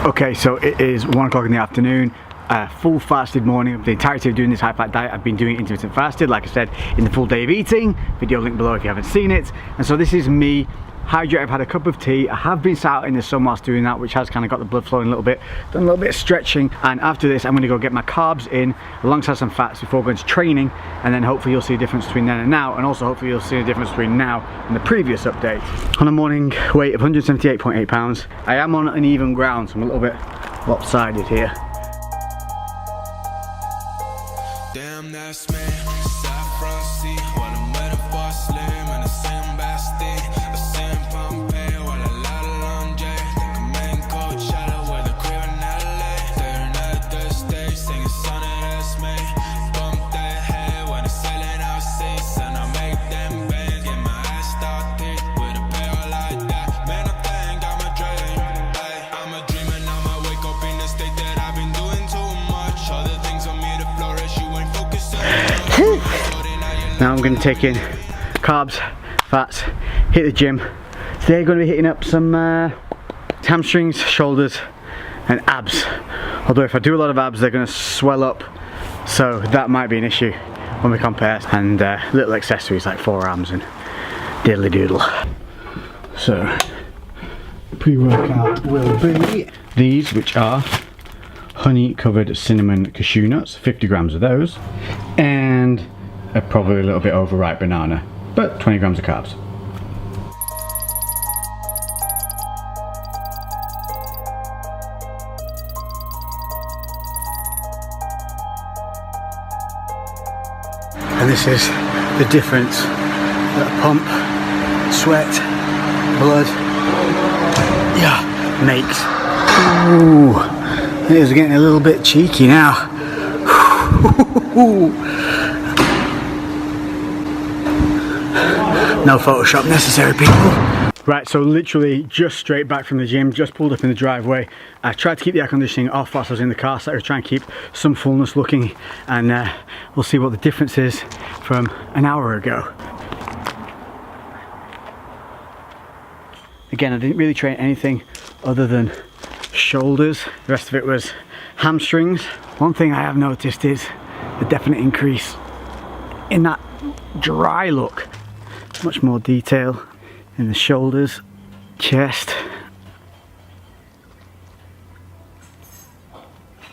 Okay, so it is 1 o'clock in the afternoon. Full fasted morning. The entirety of doing this high fat diet, I've been doing intermittent fasted, like I said, in the full day of eating. Video link below if you haven't seen it. And so this is me hydrated. I've had a cup of tea. I have been sat out in the sun whilst doing that, which has kind of got the blood flowing a little bit. Done a little bit of stretching, and after this I'm going to go get my carbs in alongside some fats before going to training, and then hopefully you'll see a difference between then and now, and also hopefully you'll see a difference between now and the previous update. On a morning weight of 178.8 pounds, I am on uneven ground, so I'm a little bit lopsided here. Damn, that's me. Saffron sea, while I'm waiting for slim and the same bastard. I sing Pompeii while I lie along J. Think I'm in Coachella with a crib in LA. Staring at the stage, singing son of that's me. Bump that head when I'm sailing out seas, and I make them bands. Get my ass started with a pair like that. Man, I think I'm a dream. I'm a dream and I'ma wake up in the state that I've been doing too much. Other things on me to flourish. Now I'm going to take in carbs, fats, hit the gym. Today I'm going to be hitting up some hamstrings, shoulders and abs. Although if I do a lot of abs they're going to swell up, so that might be an issue when we compare. And little accessories like forearms and diddly doodle. So pre-workout will be these, which are honey covered cinnamon cashew nuts, 50 grams of those, and probably a little bit overripe banana, but 20 grams of carbs. And this is the difference that pump, sweat, blood, yeah, makes. Ooh. It is getting a little bit cheeky now. No Photoshop necessary, people. Right, so literally just straight back from the gym, just pulled up in the driveway. I tried to keep the air conditioning off whilst I was in the car, so I was trying to keep some fullness looking, and we'll see what the difference is from an hour ago. Again, I didn't really train anything other than shoulders. The rest of it was hamstrings. One thing I have noticed is a definite increase in that dry look. Much more detail in the shoulders, chest.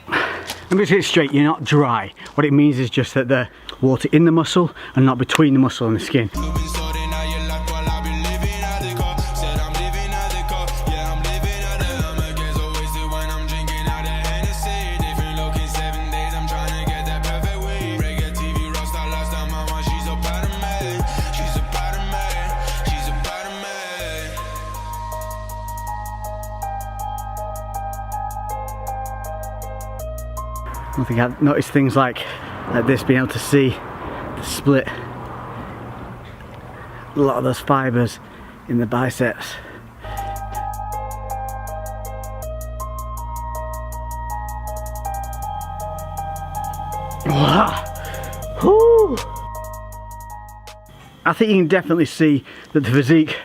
Let me say it straight, you're not dry. What it means is just that the water in the muscle and not between the muscle and the skin. I think I've noticed things like this, being able to see the split, a lot of those fibers in the biceps. Woo. I think you can definitely see that the physique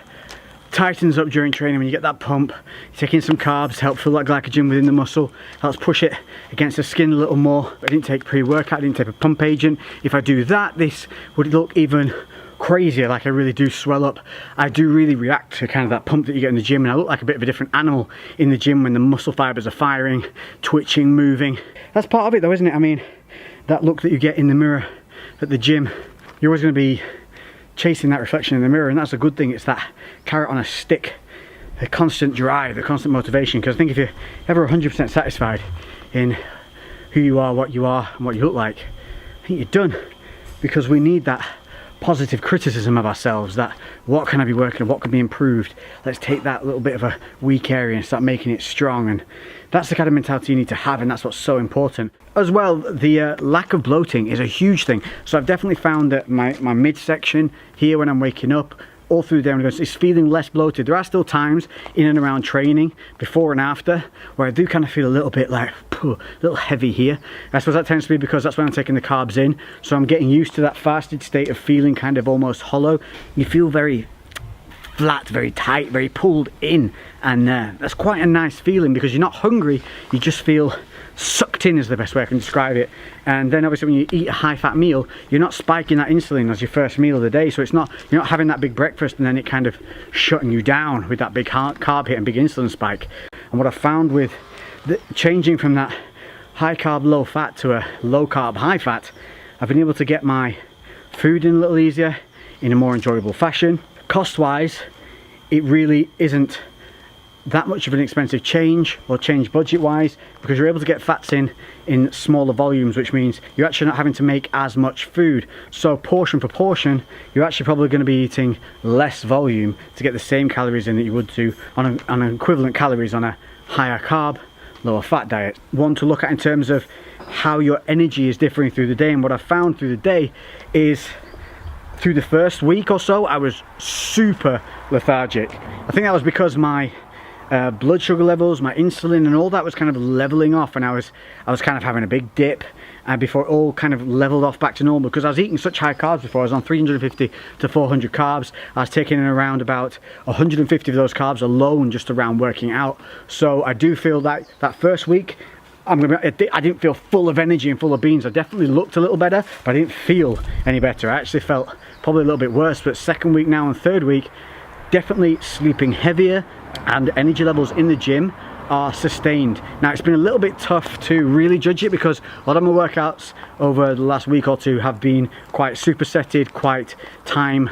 tightens up during training when you get that pump. You take in some carbs to help fill that glycogen within the muscle, helps push it against the skin a little more. I didn't take pre-workout, I didn't take a pump agent. If I do that, this would look even crazier, like I really do swell up. I do really react to kind of that pump that you get in the gym, and I look like a bit of a different animal in the gym when the muscle fibers are firing, twitching, moving. That's part of it though, isn't it? I mean, that look that you get in the mirror at the gym, you're always going to be chasing that reflection in the mirror, and that's a good thing. It's that carrot on a stick, the constant drive, the constant motivation. Because I think if you're ever 100% satisfied in who you are, and what you look like, I think you're done. Because we need that positive criticism of ourselves, that what can I be working on, what can be improved. Let's take that little bit of a weak area and start making it strong. And that's the kind of mentality you need to have, and that's what's so important. As well, the lack of bloating is a huge thing. So I've definitely found that my midsection here when I'm waking up, all through the day, it's feeling less bloated. There are still times in and around training, before and after, where I do kind of feel a little bit like, a little heavy here. I suppose that tends to be because that's when I'm taking the carbs in. So I'm getting used to that fasted state of feeling kind of almost hollow. You feel very flat, very tight, very pulled in, and that's quite a nice feeling because you're not hungry, you just feel sucked in is the best way I can describe it. And then obviously when you eat a high fat meal, you're not spiking that insulin as your first meal of the day, so you're not having that big breakfast and then it kind of shutting you down with that big carb hit and big insulin spike. And what I found with changing from that high carb low fat to a low carb high fat, I've been able to get my food in a little easier, in a more enjoyable fashion. Cost wise, it really isn't that much of an expensive change, or change budget wise, because you're able to get fats in smaller volumes, which means you're actually not having to make as much food. So portion for portion, you're actually probably going to be eating less volume to get the same calories in that you would do on an equivalent calories on a higher carb, lower fat diet. One to look at in terms of how your energy is differing through the day. And what I found through the day is, through the first week or so, I was super lethargic. I think that was because my blood sugar levels, my insulin and all that was kind of leveling off, and I was kind of having a big dip before it all kind of leveled off back to normal, because I was eating such high carbs before. I was on 350 to 400 carbs. I was taking in around about 150 of those carbs alone just around working out. So I do feel that that first week I didn't feel full of energy and full of beans. I definitely looked a little better, but I didn't feel any better. I actually felt probably a little bit worse. But second week now and third week, definitely sleeping heavier, and energy levels in the gym are sustained. Now it's been a little bit tough to really judge it because a lot of my workouts over the last week or two have been quite supersetted, quite time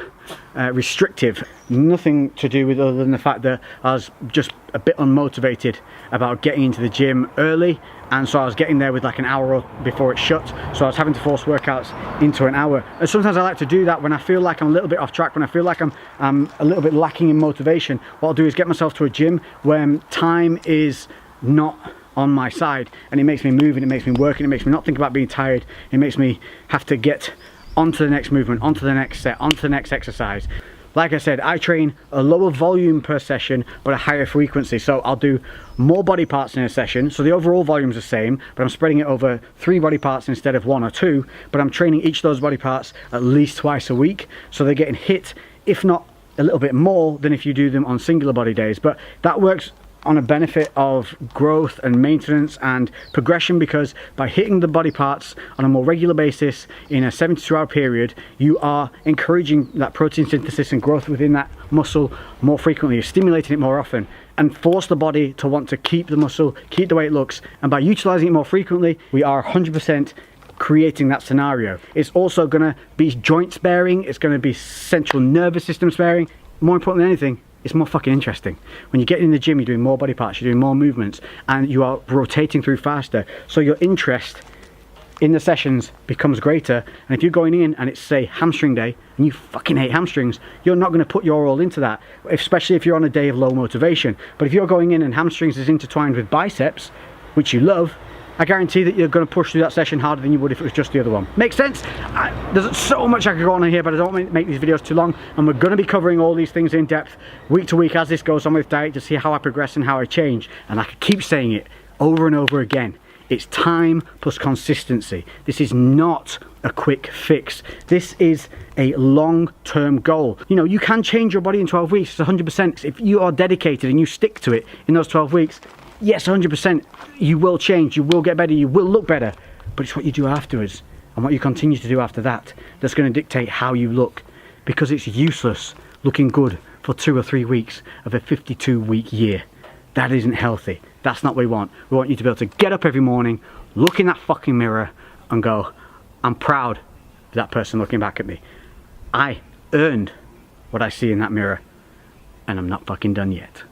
restrictive. Nothing to do with other than the fact that I was just a bit unmotivated about getting into the gym early, and so I was getting there with like an hour before it shut, so I was having to force workouts into an hour. And sometimes I like to do that when I feel like I'm a little bit off track, when I feel like I'm a little bit lacking in motivation. What I'll do is get myself to a gym when time is not on my side, and it makes me move, and it makes me work, and it makes me not think about being tired. It makes me have to get onto the next movement, onto the next set, onto the next exercise. Like I said, I train a lower volume per session but a higher frequency, so I'll do more body parts in a session, so the overall volume's the same, but I'm spreading it over 3 body parts instead of 1 or 2, but I'm training each of those body parts at least twice a week, so they're getting hit, if not a little bit more than if you do them on singular body days. But that works on a benefit of growth and maintenance and progression, because by hitting the body parts on a more regular basis in a 72-hour period, you are encouraging that protein synthesis and growth within that muscle more frequently. You're stimulating it more often, and force the body to want to keep the muscle, keep the way it looks. And by utilizing it more frequently, we are 100% creating that scenario. It's also going to be joint sparing, it's going to be central nervous system sparing. More important than anything, it's more fucking interesting. When you get in the gym, you're doing more body parts, you're doing more movements, and you are rotating through faster. So your interest in the sessions becomes greater. And if you're going in and it's, say, hamstring day, and you fucking hate hamstrings, you're not going to put your all into that, especially if you're on a day of low motivation. But if you're going in and hamstrings is intertwined with biceps, which you love, I guarantee that you're going to push through that session harder than you would if it was just the other one. Makes sense? There's so much I could go on here, but I don't want to make these videos too long, and we're going to be covering all these things in depth week to week as this goes on with diet, to see how I progress and how I change. And I could keep saying it over and over again. It's time plus consistency. This is not a quick fix. This is a long-term goal. You know, you can change your body in 12 weeks, it's 100%. If you are dedicated and you stick to it in those 12 weeks, yes, 100%, you will change, you will get better, you will look better. But it's what you do afterwards and what you continue to do after that that's going to dictate how you look. Because it's useless looking good for 2 or 3 weeks of a 52-week year. That isn't healthy. That's not what we want. We want you to be able to get up every morning, look in that fucking mirror and go, I'm proud of that person looking back at me. I earned what I see in that mirror, and I'm not fucking done yet.